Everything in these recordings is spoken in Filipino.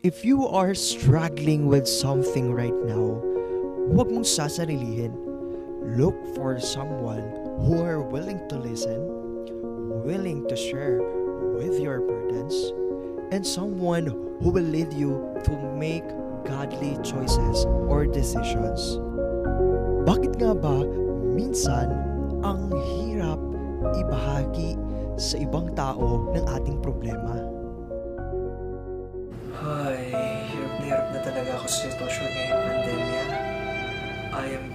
If you are struggling with something right now, huwag mong sasarilihin. Look for someone who are willing to listen, willing to share with your burdens, and someone who will lead you to make godly choices or decisions. Bakit nga ba minsan ang hirap ibahagi sa ibang tao ng ating problema? Ay, hirap na hirap na talaga ako sa sitwasyon ngayong pandemya. I am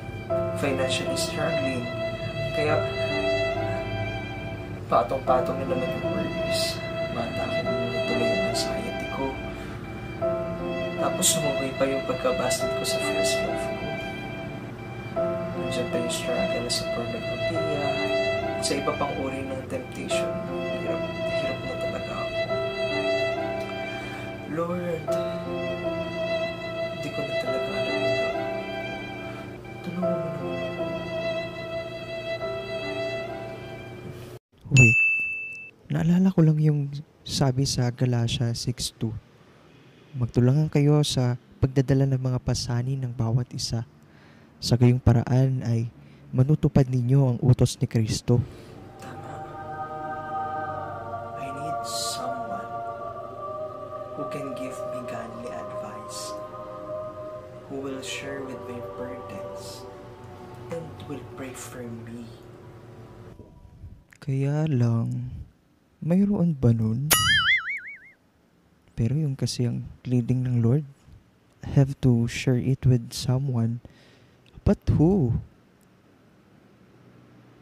financially struggling. Kaya, patong-patong na naman yung worries. Matake na tuloy yung anxiety ko. Tapos sumabay pa yung pagkabasted ko sa first love ko. Nandiyan pa yung struggle sa pornography, sa iba pang uri ng temptation. Hirap na talaga ako. Lord, hindi ko na talaga alam yung gagawin. Tulungan mo naman ako. Wait, naalala ko lang yung sabi sa Galatia 6:2. Magtulungan kayo sa pagdadala ng mga pasanin ng bawat isa. Sa gayong paraan ay manutupad ninyo ang utos ni Kristo. Tama. I need someone who can give me godly advice, who will share with my burdens, and will pray for me. Kaya lang, mayroon ba nun? Pero yung kasi ang leading ng Lord, I have to share it with someone. But who?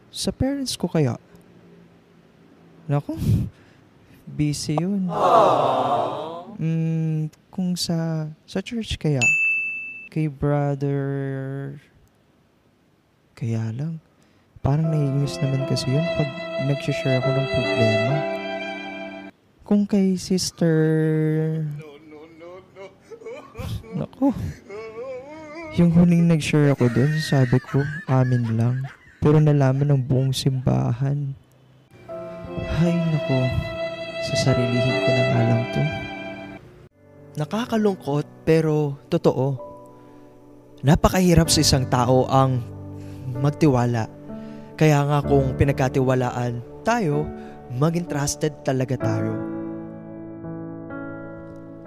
Sa parents ko kaya? Naku, busy yun. Kung sa church kaya? Kay brother... Kaya lang, parang naiinis naman kasi yun pag nag-share ako ng problema. Kung kay sister... Naku, yung huling nag-share ako dun, sabi ko, amin lang. Pero nalaman ng buong simbahan. Hay nako, sasarilihin ko na nga lang to. Nakakalungkot pero totoo. Napakahirap sa isang tao ang magtiwala. Kaya nga kung pinagkatiwalaan tayo, maging trusted talaga tayo.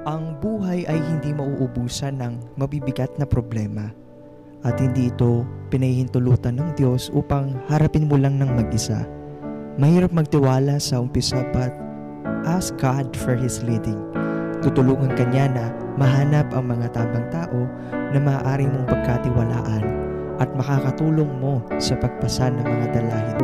Ang buhay ay hindi mauubusan ng mabibigat na problema. At hindi ito pinahihintulutan ng Diyos upang harapin mo lang ng mag-isa. Mahirap magtiwala sa umpisa but ask God for His leading. Tutulungan ka niya na mahanap ang mga tamang tao na maaari mong pagkatiwalaan at makakatulong mo sa pagpasa ng mga dalahin.